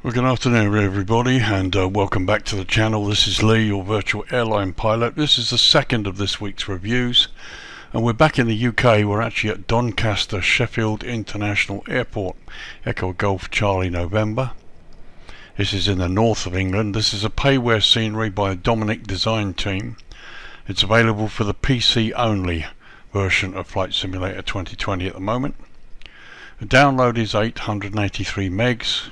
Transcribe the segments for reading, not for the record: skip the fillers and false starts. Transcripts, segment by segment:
Well, good afternoon everybody, and welcome back to the channel. This is Lee, your virtual airline pilot. This is the second of this week's reviews, and we're back in the UK. We're actually at Doncaster, Sheffiled International Airport, Echo Golf Charlie November. This is in the north of England. This is a payware scenery by the Dominic design team. It's available for the PC only version of Flight Simulator 2020 at the moment. The download is 883 megs.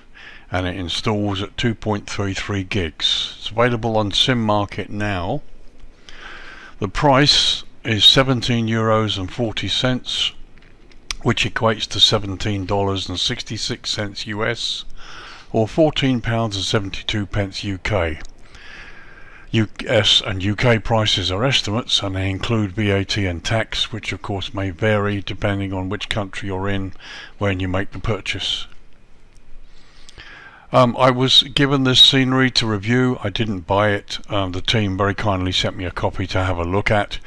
And it installs at 2.33 gigs. It's available on Sim Market now. The price is €17.40, which equates to $17.66 US, or £14.72 UK. US and UK prices are estimates, and they include VAT and tax, which of course may vary depending on which country you're in when you make the purchase. I was given this scenery to review. I didn't buy it. The team very kindly sent me a copy to have a look at,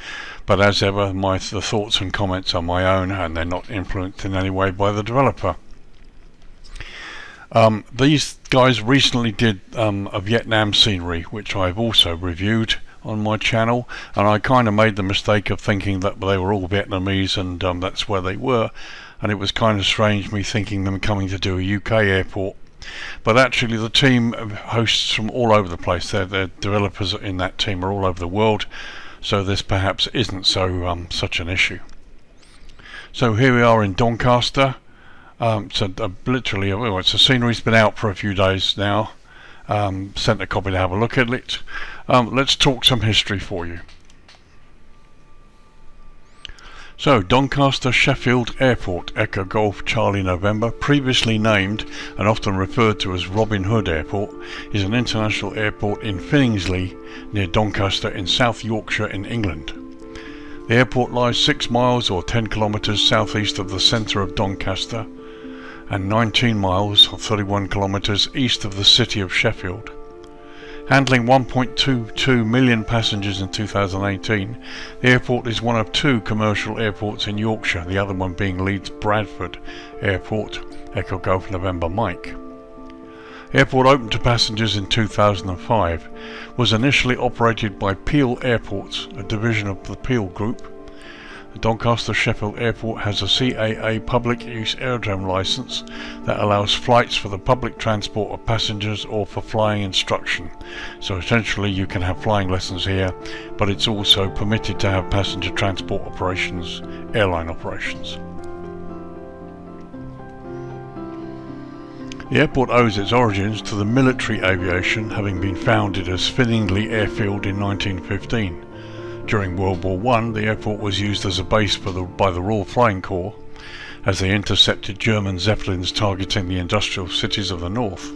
but as ever, the thoughts and comments are my own, and they're not influenced in any way by the developer. These guys recently did a Vietnam scenery, which I've also reviewed on my channel, and I kind of made the mistake of thinking that they were all Vietnamese, and that's where they were, and it was kind of strange me thinking them coming to do a UK airport. But actually the team hosts from all over the place. Their developers in that team are all over the world, so this perhaps isn't such an issue. So here we are in Doncaster. Literally, it's the scenery's been out for a few days now. Sent a copy to have a look at it. Let's talk some history for you. So, Doncaster Sheffiled Airport, Echo Golf Charlie November, previously named and often referred to as Robin Hood Airport, is an international airport in Finningsley near Doncaster in South Yorkshire in England. The airport lies 6 miles or 10 kilometres southeast of the centre of Doncaster and 19 miles or 31 kilometres east of the city of Sheffield. Handling 1.22 million passengers in 2018, the airport is one of 2 commercial airports in Yorkshire, the other one being Leeds Bradford Airport, Echo Golf November Mike. The airport opened to passengers in 2005, was initially operated by Peel Airports, a division of the Peel Group. The Doncaster Sheffiled Airport has a CAA public use aerodrome licence that allows flights for the public transport of passengers or for flying instruction. So essentially you can have flying lessons here, but it's also permitted to have passenger transport operations, airline operations. The airport owes its origins to the military aviation, having been founded as Finningley Airfield in 1915. During World War I, the airport was used as a base by the Royal Flying Corps as they intercepted German Zeppelins targeting the industrial cities of the north.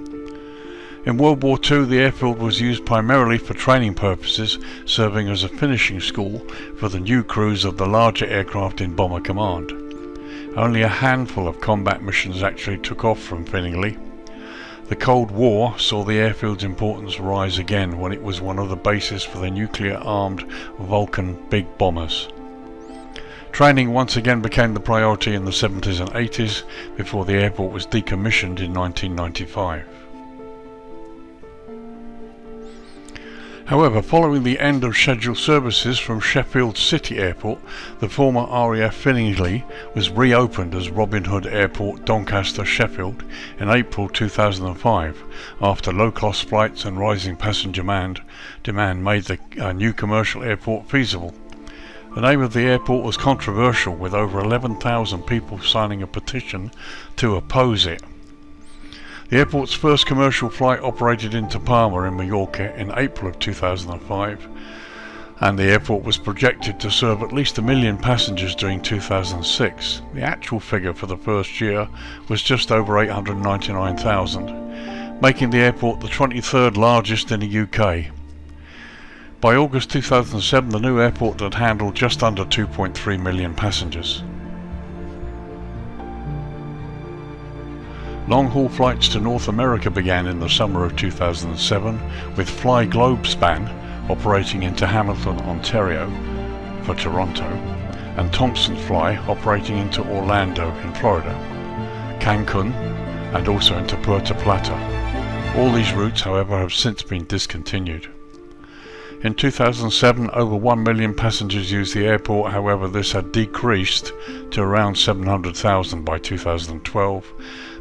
In World War II, the airfield was used primarily for training purposes, serving as a finishing school for the new crews of the larger aircraft in Bomber Command. Only a handful of combat missions actually took off from Finningley. The Cold War saw the airfield's importance rise again when it was one of the bases for the nuclear-armed Vulcan big bombers. Training once again became the priority in the 70s and 80s before the airport was decommissioned in 1995. However, following the end of scheduled services from Sheffield City Airport, the former RAF Finningley was reopened as Robin Hood Airport, Doncaster, Sheffield in April 2005, after low-cost flights and rising passenger demand made the new commercial airport feasible. The name of the airport was controversial, with over 11,000 people signing a petition to oppose it. The airport's first commercial flight operated into Palma in Mallorca in April of 2005, and the airport was projected to serve at least 1 million passengers during 2006. The actual figure for the first year was just over 899,000, making the airport the 23rd largest in the UK. By August 2007, the new airport had handled just under 2.3 million passengers. Long-haul flights to North America began in the summer of 2007, with Fly Globespan operating into Hamilton, Ontario for Toronto, and Thompson Fly operating into Orlando in Florida, Cancun, and also into Puerto Plata. All these routes, however, have since been discontinued. In 2007, over 1 million passengers used the airport, however this had decreased to around 700,000 by 2012,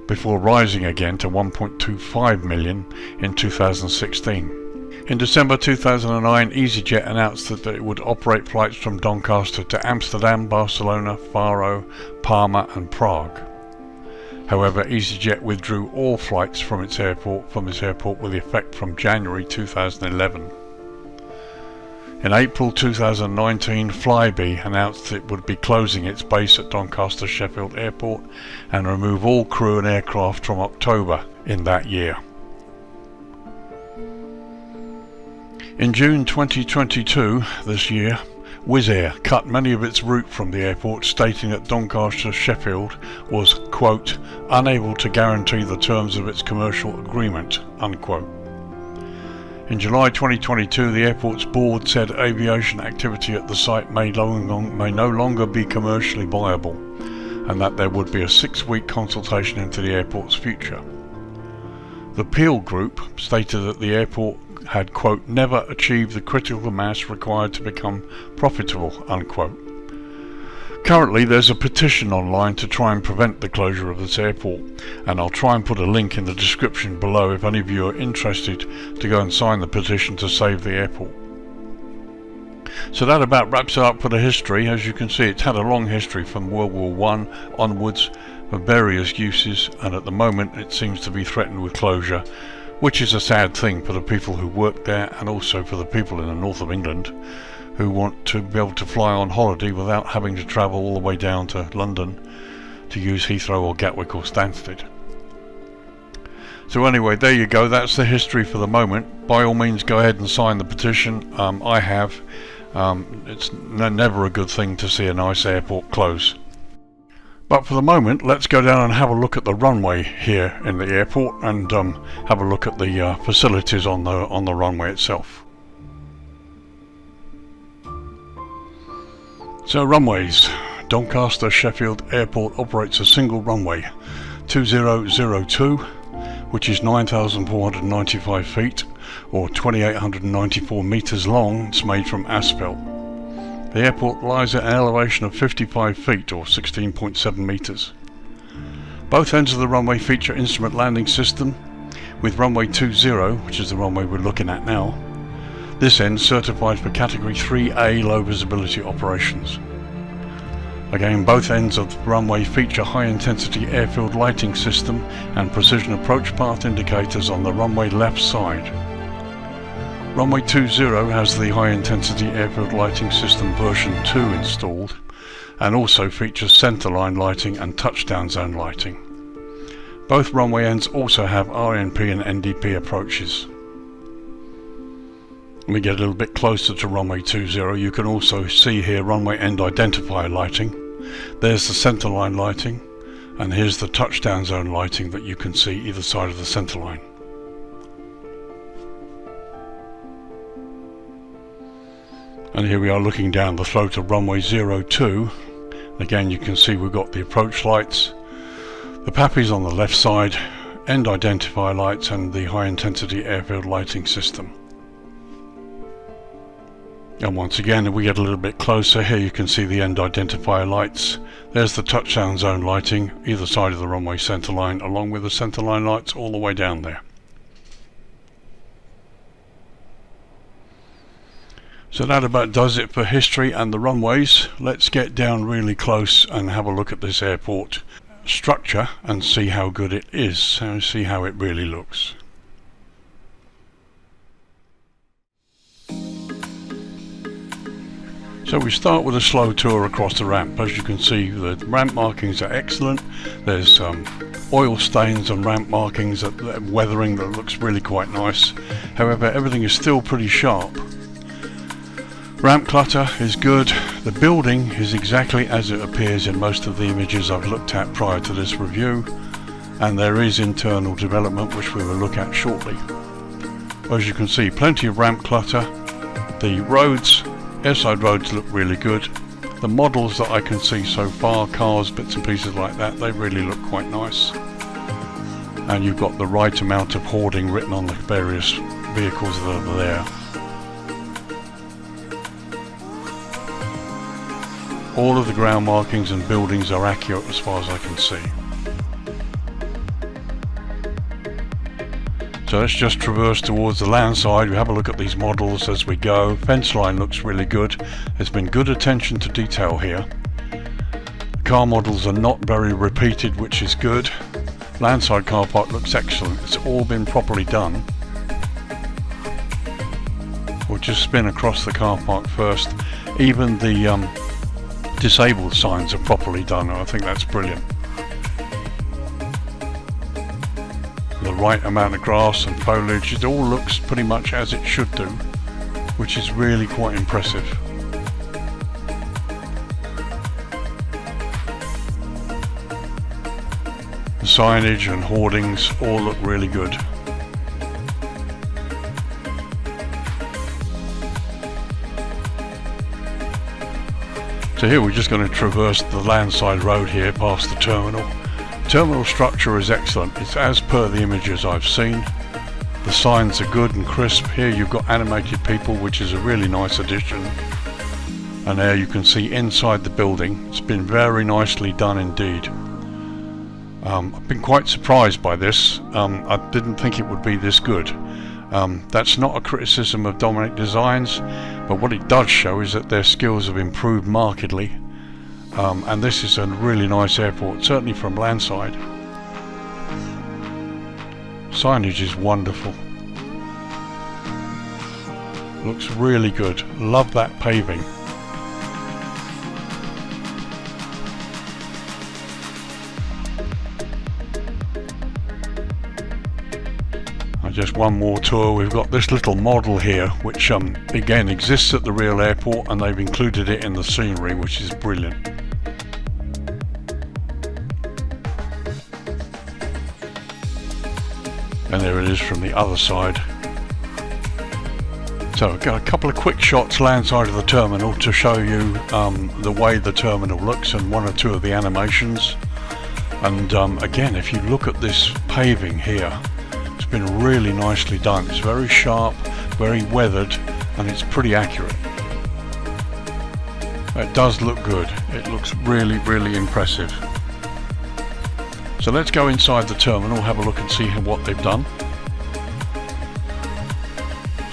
before rising again to 1.25 million in 2016. In December 2009, EasyJet announced that it would operate flights from Doncaster to Amsterdam, Barcelona, Faro, Parma and Prague. However, EasyJet withdrew all flights from this airport with effect from January 2011. In April 2019, Flybe announced it would be closing its base at Doncaster Sheffiled Airport and remove all crew and aircraft from October in that year. In June 2022, this year, Wizz Air cut many of its route from the airport, stating that Doncaster Sheffield was, quote, unable to guarantee the terms of its commercial agreement, unquote. In July 2022, the airport's board said aviation activity at the site may no longer be commercially viable, and that there would be a 6-week consultation into the airport's future. The Peel Group stated that the airport had, quote, never achieved the critical mass required to become profitable, unquote. Currently, there's a petition online to try and prevent the closure of this airport, and I'll try and put a link in the description below if any of you are interested to go and sign the petition to save the airport. So that about wraps it up for the history. As you can see, it's had a long history from World War I onwards for various uses, and at the moment it seems to be threatened with closure, which is a sad thing for the people who work there and also for the people in the north of England who want to be able to fly on holiday without having to travel all the way down to London to use Heathrow or Gatwick or Stansted. So anyway, there you go, that's the history for the moment. By all means, go ahead and sign the petition. I have. It's never a good thing to see a nice airport close. But for the moment, let's go down and have a look at the runway here in the airport and have a look at the facilities on the runway itself. So runways. Doncaster Sheffield Airport operates a single runway, 2002, which is 9,495 feet or 2,894 metres long. It's made from asphalt. The airport lies at an elevation of 55 feet or 16.7 metres. Both ends of the runway feature instrument landing system, with runway 20, which is the runway we're looking at now, this end certified for category 3A low visibility operations. Again, both ends of the runway feature high intensity airfield lighting system and precision approach path indicators on the runway left side. Runway 20 has the high intensity airfield lighting system version 2 installed and also features centerline lighting and touchdown zone lighting. Both runway ends also have RNP and NDP approaches. When we get a little bit closer to runway 20, you can also see here runway end identifier lighting. There's the centerline lighting, and here's the touchdown zone lighting that you can see either side of the centerline. And here we are looking down the throat of runway 02. Again, you can see we've got the approach lights, the PAPIs on the left side, end identifier lights and the high intensity airfield lighting system. And once again, if we get a little bit closer, here you can see the end identifier lights. There's the touchdown zone lighting either side of the runway centerline, along with the centerline lights all the way down there. So that about does it for history and the runways. Let's get down really close and have a look at this airport structure and see how good it is, and see how it really looks. So we start with a slow tour across the ramp. As you can see, the ramp markings are excellent. There's oil stains on ramp markings, weathering that looks really quite nice. However, everything is still pretty sharp. Ramp clutter is good. The building is exactly as it appears in most of the images I've looked at prior to this review, and there is internal development which we will look at shortly. As you can see, plenty of ramp clutter. The roads, airside roads, look really good. The models that I can see so far, cars, bits and pieces like that, they really look quite nice. and you've got the right amount of hoarding written on the various vehicles that are there. All of the ground markings and buildings are accurate as far as I can see. So let's just traverse towards the Landside. We have a look at these models as we go. Fence line looks really good. There's been good attention to detail here. The car models are not very repeated, which is good. Landside car park looks excellent. It's all been properly done. We'll just spin across the car park first. Even the disabled signs are properly done. I think that's brilliant. The right amount of grass and foliage, it all looks pretty much as it should do, which is really quite impressive. The signage and hoardings all look really good. So here we're just going to traverse the Landside road here past the terminal. Terminal structure is excellent. It's as per the images I've seen. The signs are good and crisp. Here you've got animated people, which is a really nice addition. And there you can see inside the building. It's been very nicely done indeed. I've been quite surprised by this. I didn't think it would be this good. That's not a criticism of Dominic Designs, but what it does show is that their skills have improved markedly. And this is a really nice airport, certainly from Landside. Signage is wonderful. Looks really good. Love that paving. Just one more tour. We've got this little model here, which again exists at the real airport, and they've included it in the scenery, which is brilliant. And there it is from the other side. So I've got a couple of quick shots Landside of the terminal to show you the way the terminal looks and one or two of the animations. And again, if you look at this paving here, it's been really nicely done. It's very sharp, very weathered, and it's pretty accurate. It does look good. It looks really, really impressive. So let's go inside the terminal, have a look and see what they've done.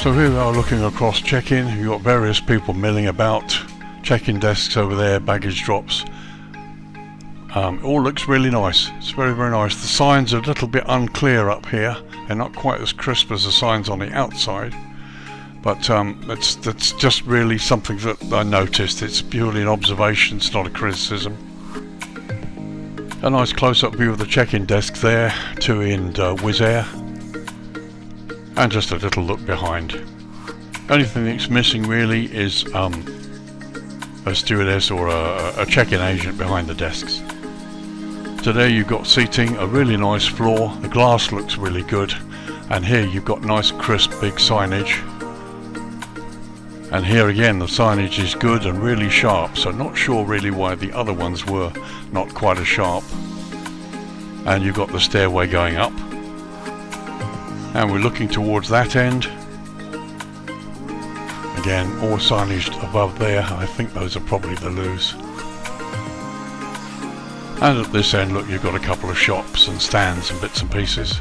So here we are looking across check-in. You've got various people milling about, check-in desks over there, baggage drops. It all looks really nice. It's very, very nice. The signs are a little bit unclear up here. They're not quite as crisp as the signs on the outside. But that's just really something that I noticed. It's purely an observation, it's not a criticism. A nice close-up view of the check-in desk there, two in Wizz Air, and just a little look behind. Only thing that's missing really is a stewardess or a check-in agent behind the desks. So there you've got seating, a really nice floor, the glass looks really good, and here you've got nice crisp big signage. And here again the signage is good and really sharp, so not sure really why the other ones were not quite as sharp. And you've got the stairway going up. And we're looking towards that end. Again, all signage above there. I think those are probably the loos. And at this end, look, you've got a couple of shops and stands and bits and pieces.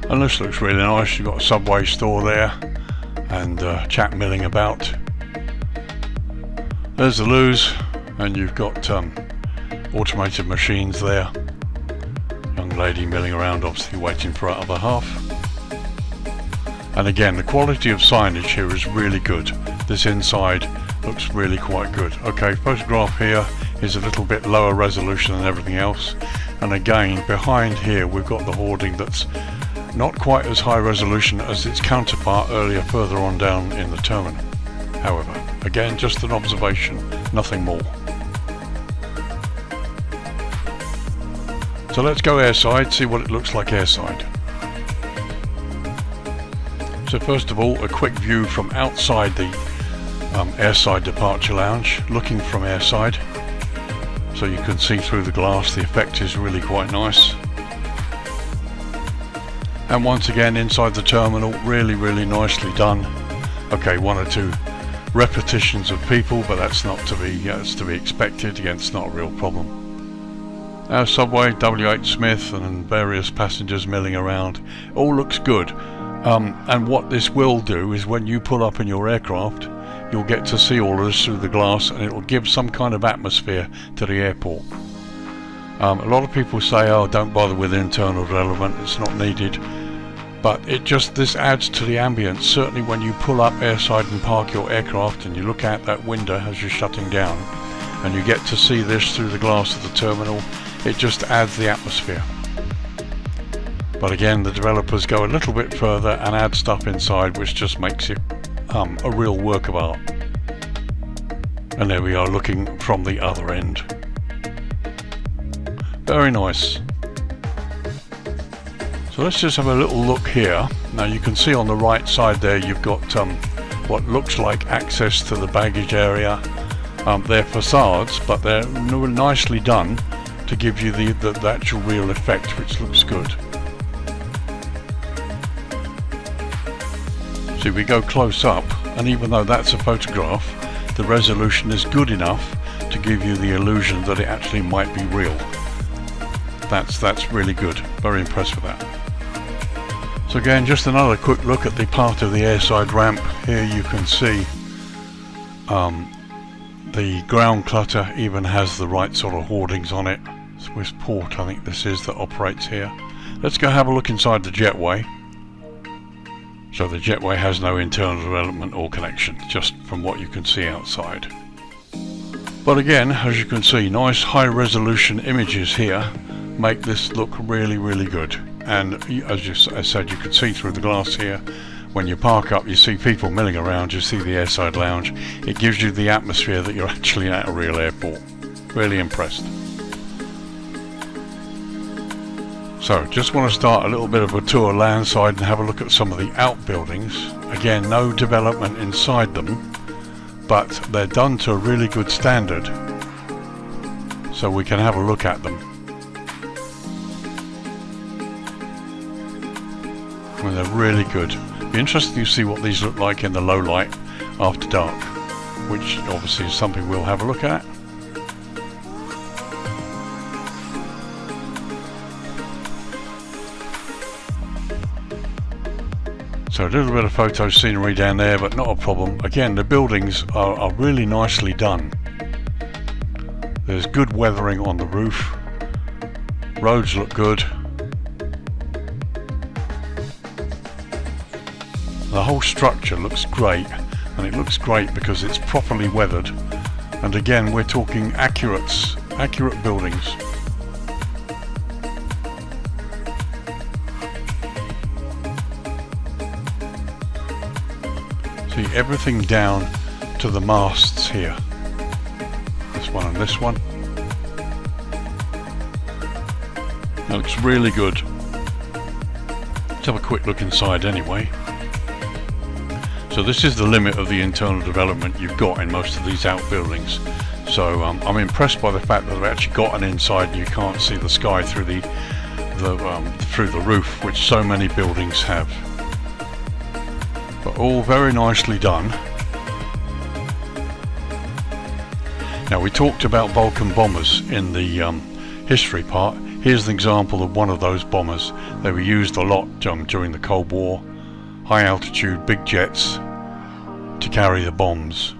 And this looks really nice. You've got a Subway store there. And chap milling about. There's the loos, and you've got automated machines there. Young lady milling around, obviously waiting for her other half. And again, the quality of signage here is really good. This inside looks really quite good. Okay, photograph here is a little bit lower resolution than everything else. And again, behind here we've got the hoarding that's not quite as high resolution as its counterpart earlier further on down in the terminal. However, again, just an observation, nothing more. So let's go airside, see what it looks like airside. So first of all, a quick view from outside the airside departure lounge, looking from airside. So you can see through the glass, the effect is really quite nice. And once again, inside the terminal, really nicely done. Okay, one or two repetitions of people, but that's not to be it's to be expected. Again, it's not a real problem. Our subway, W8 Smith, and various passengers milling around. All looks good. And what this will do is when you pull up in your aircraft, you'll get to see all of this through the glass, and it'll give some kind of atmosphere to the airport. A lot of people say, oh, don't bother with internal development, it's not needed. But this adds to the ambience. Certainly when you pull up airside and park your aircraft and you look out that window as you're shutting down, and you get to see this through the glass of the terminal, it just adds the atmosphere. But again, the developers go a little bit further and add stuff inside, which just makes it a real work of art. And there we are, looking from the other end. Very nice. So let's just have a little look here. Now you can see on the right side there you've got what looks like access to the baggage area. They're facades, but they're nicely done to give you the actual real effect, which looks good. See, we go close up, and even though that's a photograph, the resolution is good enough to give you the illusion that it actually might be real. That's really good. Very impressed with that. So again, just another quick look at the part of the airside ramp. Here you can see the ground clutter even has the right sort of hoardings on it. Swissport, I think this is, that operates here. Let's go have a look inside the jetway. So the jetway has no internal development or connection, just from what you can see outside. But again, as you can see, nice high resolution images here make this look really good. And as I said, you can see through the glass here. When you park up, you see people milling around, you see the airside lounge. It gives you the atmosphere that you're actually at a real airport. Really impressed. So just want to start a little bit of a tour landside and have a look at some of the outbuildings. Again, no development inside them, but they're done to a really good standard, so we can have a look at them. Well, they're really good. Be interesting to see what these look like in the low light after dark, which obviously is something we'll have a look at. So a little bit of photo scenery down there, but not a problem. Again, the buildings are really nicely done. There's good weathering on the roof. Roads look good. The whole structure looks great, and it looks great because it's properly weathered. And again, we're talking accurate buildings. See everything down to the masts here. This one and this one. That looks really good. Let's have a quick look inside anyway. So this is the limit of the internal development you've got in most of these outbuildings. So I'm impressed by the fact that they've actually got an inside and you can't see the sky through the roof, which so many buildings have. But all very nicely done. Now, we talked about Vulcan bombers in the history part. Here's an example of one of those bombers. They were used a lot during the Cold War. High altitude, big jets to carry the bombs.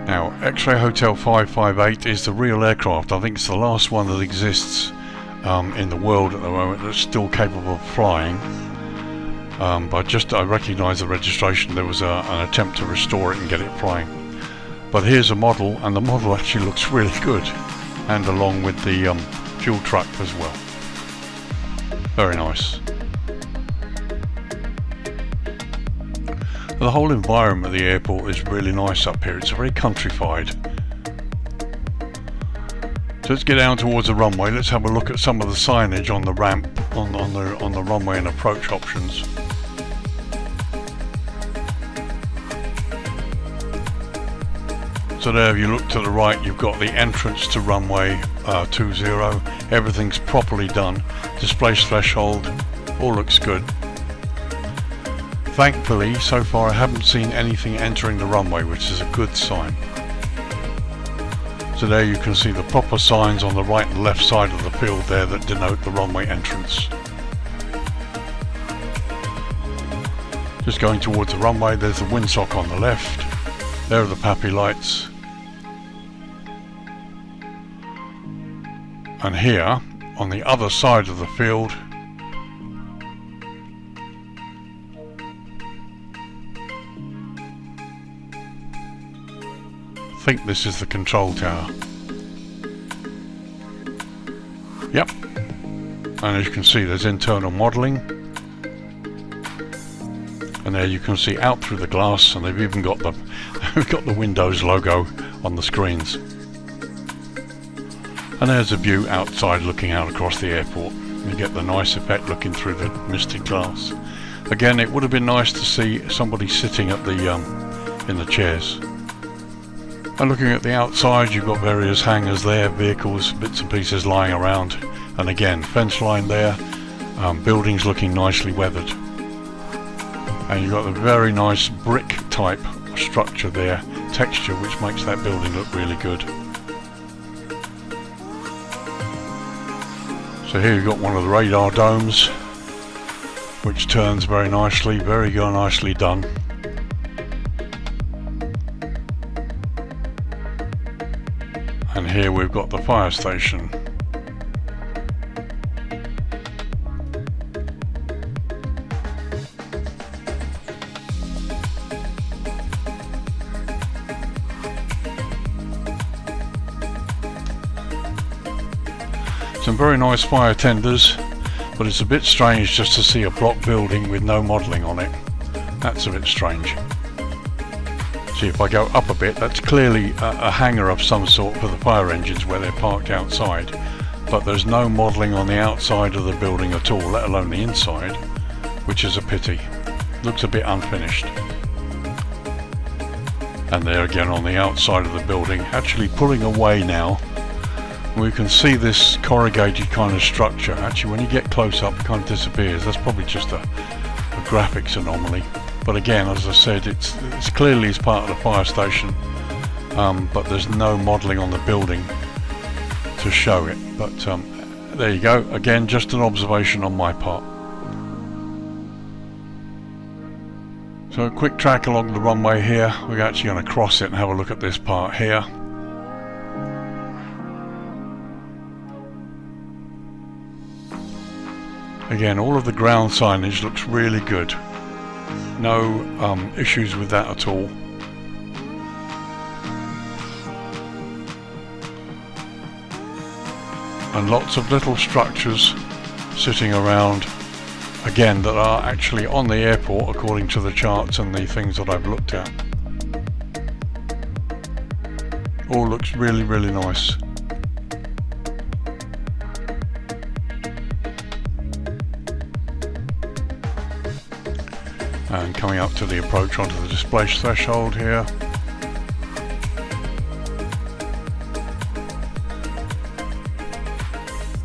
Now, X-Ray Hotel 558 is the real aircraft. I think it's the last one that exists in the world at the moment that's still capable of flying. But I recognise the registration. There was an attempt to restore it and get it flying. But here's a model, and the model actually looks really good, and along with the fuel truck as well. Very nice. The whole environment of the airport is really nice up here. It's very countrified. So let's get down towards the runway. Let's have a look at some of the signage on the ramp, on the runway and approach options. So there, if you look to the right, you've got the entrance to runway 20. Everything's properly done. Displace threshold, all looks good. Thankfully, so far I haven't seen anything entering the runway, which is a good sign. So there you can see the proper signs on the right and left side of the field there that denote the runway entrance. Just going towards the runway, there's the windsock on the left. There are the PAPI lights. And here, on the other side of the field, I think this is the control tower. Yep. And as you can see, there's internal modelling. And there you can see out through the glass, and they've even got the the Windows logo on the screens. And there's a view outside looking out across the airport. You get the nice effect looking through the misted glass. Again, it would have been nice to see somebody sitting at the in the chairs. And looking at the outside, you've got various hangars there, vehicles, bits and pieces lying around. And again, fence line there, buildings looking nicely weathered. And you've got a very nice brick type structure there, texture, which makes that building look really good. So here you've got one of the radar domes, which turns very nicely, very nicely done. And here we've got the fire station. Some very nice fire tenders, but it's a bit strange just to see a block building with no modelling on it. That's a bit strange. See, if I go up a bit, that's clearly a hangar of some sort for the fire engines where they're parked outside, but there's no modelling on the outside of the building at all, let alone the inside, which is a pity. Looks a bit unfinished. And there again on the outside of the building, actually pulling away now, we can see this corrugated kind of structure. Actually, when you get close up, it kind of disappears. That's probably just a graphics anomaly. But again, as I said, it's clearly as part of the fire station, but there's no modelling on the building to show it. But there you go. Again, just an observation on my part. So a quick track along the runway here. We're actually going to cross it and have a look at this part here. Again, all of the ground signage looks really good. No issues with that at all. And lots of little structures sitting around, again, that are actually on the airport according to the charts and the things that I've looked at. All looks really, really nice. And coming up to the approach onto the displace threshold here.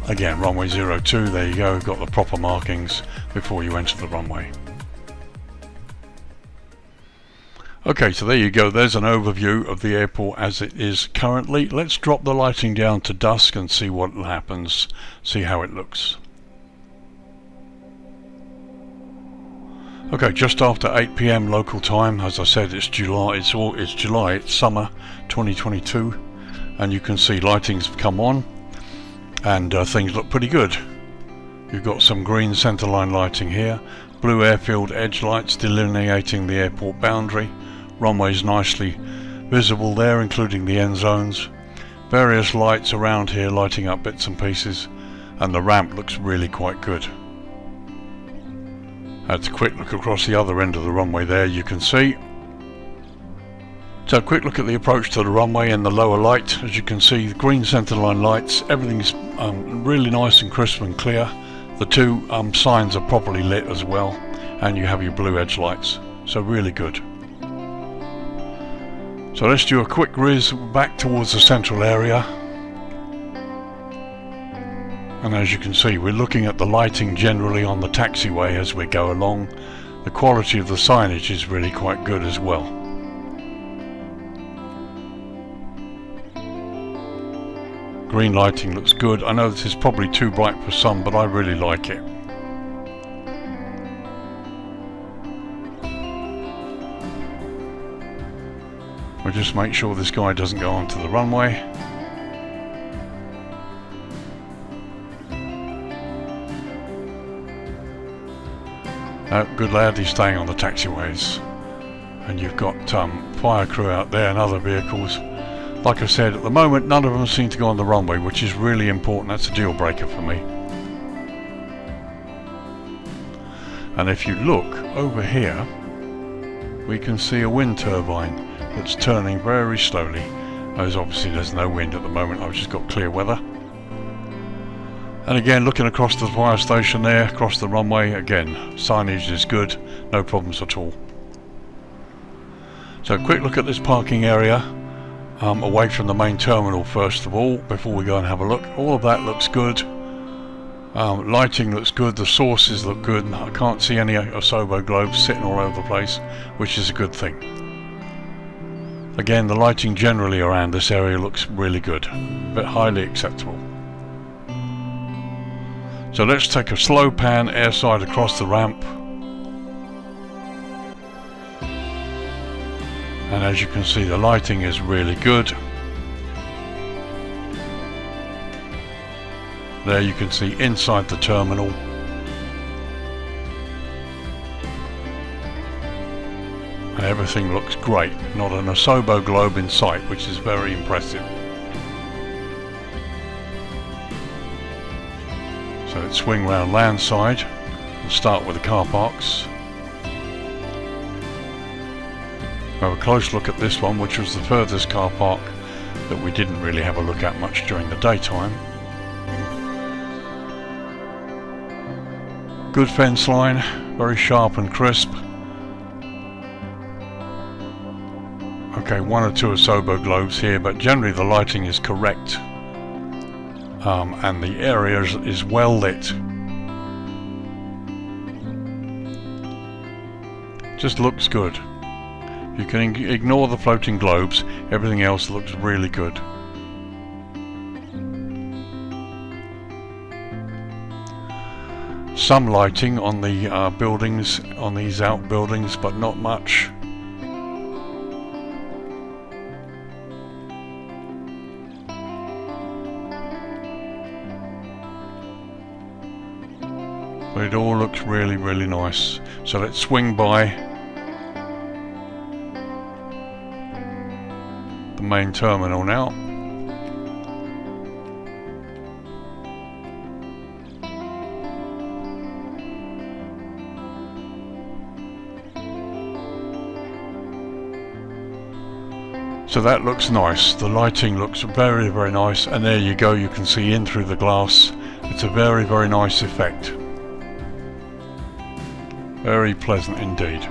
Again, runway 02, there you go, we've got the proper markings before you enter the runway. Okay, so there you go, there's an overview of the airport as it is currently. Let's drop the lighting down to dusk and see what happens, see how it looks. Okay, just after 8 PM local time, as I said, it's July, it's summer 2022, and you can see lighting's come on, and things look pretty good. You've got some green centerline lighting here, blue airfield edge lights delineating the airport boundary, runways nicely visible there, including the end zones, various lights around here lighting up bits and pieces, and the ramp looks really quite good. That's a quick look across the other end of the runway there, you can see. So a quick look at the approach to the runway and the lower light. As you can see, the green centerline lights, everything's really nice and crisp and clear. The two signs are properly lit as well, and you have your blue edge lights, so really good. So let's do a quick whiz back towards the central area. And as you can see, we're looking at the lighting generally on the taxiway as we go along. The quality of the signage is really quite good as well. Green lighting looks good. I know this is probably too bright for some, but I really like it. We'll just make sure this guy doesn't go onto the runway. Good lad, he's staying on the taxiways. And you've got fire crew out there and other vehicles. Like I said, at the moment none of them seem to go on the runway, which is really important. That's a deal breaker for me. And if you look over here, we can see a wind turbine that's turning very slowly. As obviously there's no wind at the moment, I've just got clear weather. And again, looking across the fire station there, across the runway, again, signage is good, no problems at all. So a quick look at this parking area, away from the main terminal first of all, before we go and have a look. All of that looks good. Lighting looks good, the sources look good, and I can't see any Osobo globes sitting all over the place, which is a good thing. Again, the lighting generally around this area looks really good, but highly acceptable. So let's take a slow pan airside across the ramp. And as you can see, the lighting is really good. There you can see inside the terminal. And everything looks great. Not an Osobo globe in sight, which is very impressive. So let's swing round Landside and start with the car parks. Have a close look at this one, which was the furthest car park that we didn't really have a look at much during the daytime. Good fence line, very sharp and crisp. Okay, one or two Osobo globes here, but generally the lighting is correct. And the area is well lit. Just looks good. You can ignore the floating globes, everything else looks really good. Some lighting on the buildings, on these outbuildings, but not much. But it all looks really, really nice. So let's swing by the main terminal now. So that looks nice. The lighting looks very, very nice. And there you go, you can see in through the glass. It's a very, very nice effect. Very pleasant indeed.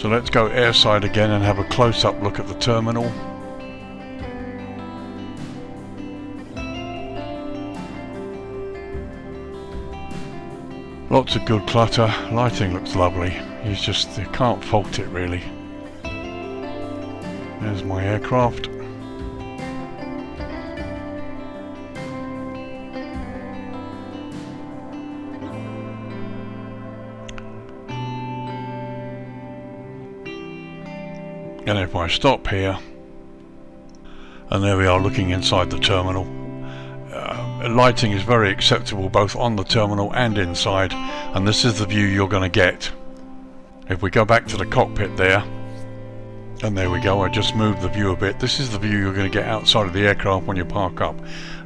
So let's go airside again and have a close-up look at the terminal. Lots of good clutter. Lighting looks lovely. You can't fault it really. There's my aircraft. And if I stop here, and there we are looking inside the terminal. Lighting is very acceptable both on the terminal and inside, and this is the view you're going to get. If we go back to the cockpit there, and there we go, I just moved the view a bit. This is the view you're going to get outside of the aircraft when you park up,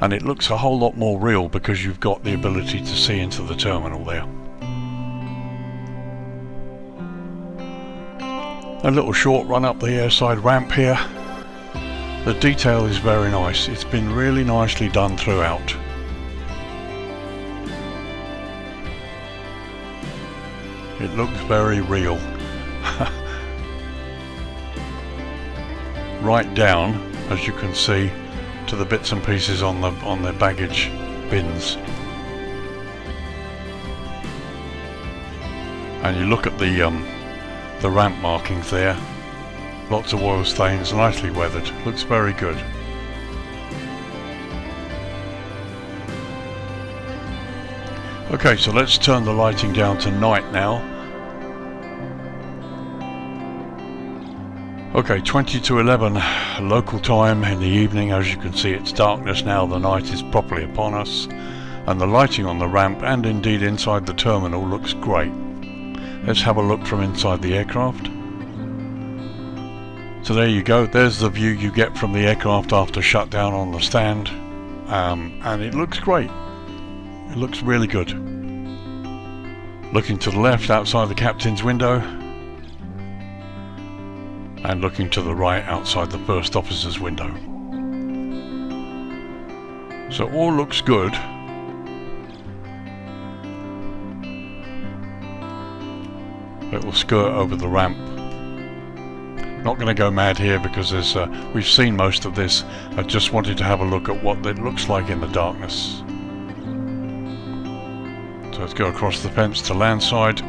and it looks a whole lot more real because you've got the ability to see into the terminal there. A little short run up the airside ramp here. The detail is very nice. It's been really nicely done throughout. It looks very real. Right down, as you can see, to the bits and pieces on the baggage bins. And you look at the ramp markings there. Lots of oil stains, nicely weathered. Looks very good. Okay, so let's turn the lighting down to night now. Okay, 20 to 11 local time in the evening. As you can see, it's darkness now. The night is properly upon us. And the lighting on the ramp and indeed inside the terminal looks great. Let's have a look from inside the aircraft. So there you go. There's the view you get from the aircraft after shutdown on the stand. And it looks great. It looks really good. Looking to the left outside the captain's window, and looking to the right outside the first officer's window. So all looks good. Little skirt over the ramp. Not going to go mad here because there's we've seen most of this. I just wanted to have a look at what it looks like in the darkness. So let's go across the fence to Landside.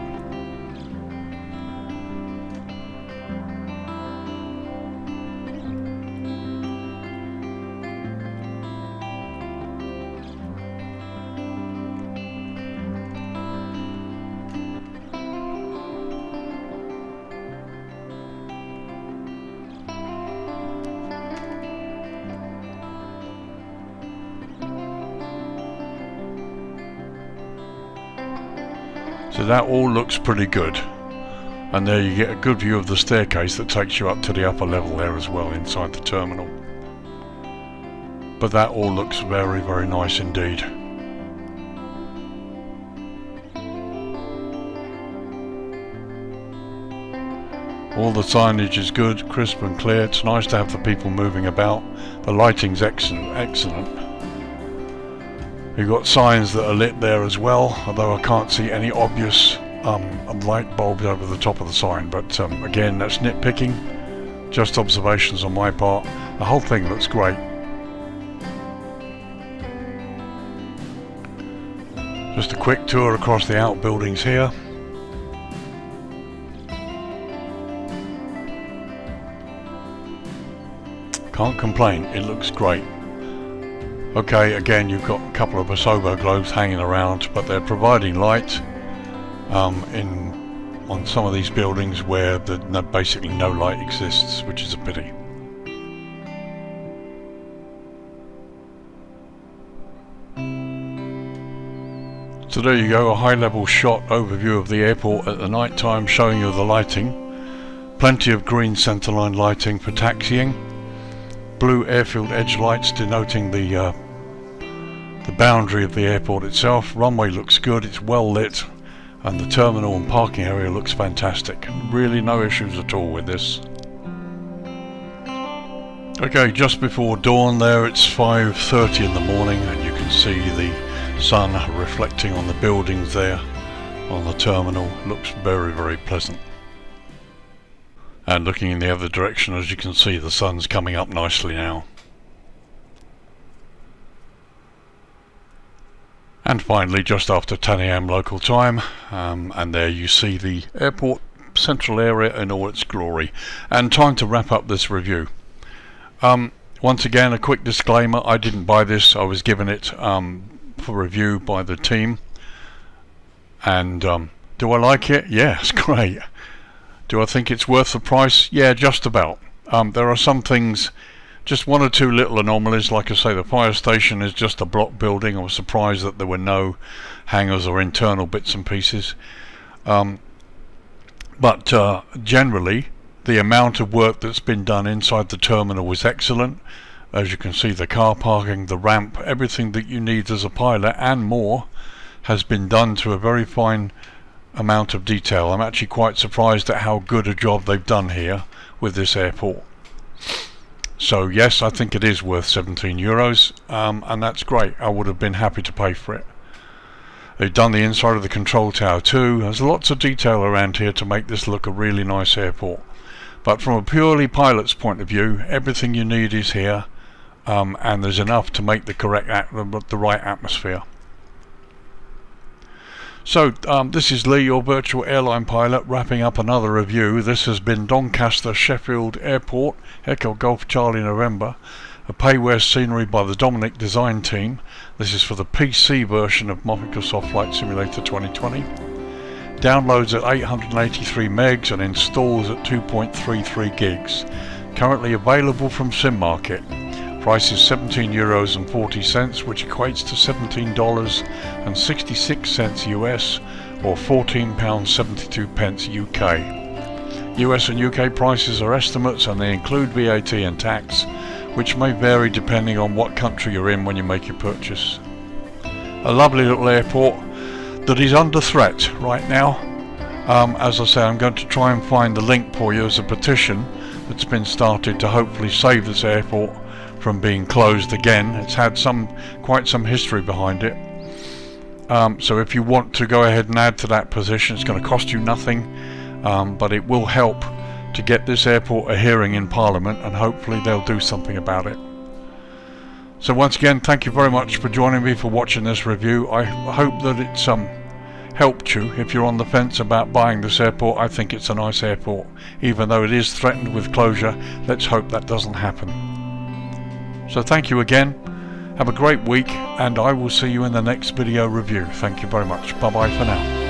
So that all looks pretty good, and there you get a good view of the staircase that takes you up to the upper level there as well inside the terminal. But that all looks very, very nice indeed. All the signage is good, crisp and clear. It's nice to have the people moving about. The lighting's excellent. We've got signs that are lit there as well, although I can't see any obvious light bulbs over the top of the sign, but again, that's nitpicking, just observations on my part. The whole thing looks great. Just a quick tour across the outbuildings here. Can't complain, it looks great. Okay, again, you've got a couple of Asobo globes hanging around, but they're providing light on some of these buildings where basically no light exists, which is a pity. So there you go, a high-level shot overview of the airport at the night time, showing you the lighting. Plenty of green centerline lighting for taxiing. Blue airfield edge lights denoting the boundary of the airport itself. Runway looks good, it's well lit, and the terminal and parking area looks fantastic. Really no issues at all with this. Okay, just before dawn there, it's 5:30 in the morning, and you can see the sun reflecting on the buildings there on the terminal. Looks very, very pleasant. And looking in the other direction, as you can see, the sun's coming up nicely now. And finally, just after 10 AM local time, and there you see the airport central area in all its glory. And time to wrap up this review. Once again, a quick disclaimer, I didn't buy this, I was given it for review by the team. And do I like it? Yeah, it's great. Do I think it's worth the price? Yeah, just about. There are some things, just one or two little anomalies. Like I say, the fire station is just a block building. I was surprised that there were no hangars or internal bits and pieces. But generally, the amount of work that's been done inside the terminal was excellent. As you can see, the car parking, the ramp, everything that you need as a pilot and more has been done to a very fine amount of detail. I'm actually quite surprised at how good a job they've done here with this airport. So yes, I think it is worth €17, and that's great. I would have been happy to pay for it. They've done the inside of the control tower too. There's lots of detail around here to make this look a really nice airport. But from a purely pilot's point of view, everything you need is here, and there's enough to make the right atmosphere. So this is Lee, your virtual airline pilot, wrapping up another review. This has been Doncaster Sheffiled Airport, Echo Golf Charlie November, a payware scenery by the Dominic design team. This is for the PC version of Microsoft Flight Simulator 2020. Downloads at 883 megs and installs at 2.33 gigs. Currently available from SimMarket. Price is €17.40, which equates to $17.66 US, or £14.72 UK. US and UK prices are estimates and they include VAT and tax, which may vary depending on what country you're in when you make your purchase. A lovely little airport that is under threat right now. As I say, I'm going to try and find the link for you as a petition that's been started to hopefully save this airport from being closed again. It's had quite some history behind it. So if you want to go ahead and add to that position, it's going to cost you nothing, but it will help to get this airport a hearing in Parliament, and hopefully they'll do something about it. So once again, thank you very much for joining me for watching this review. I hope that it's helped you. If you're on the fence about buying this airport, I think it's a nice airport. Even though it is threatened with closure, let's hope that doesn't happen. So thank you again. Have a great week, and I will see you in the next video review. Thank you very much. Bye bye for now.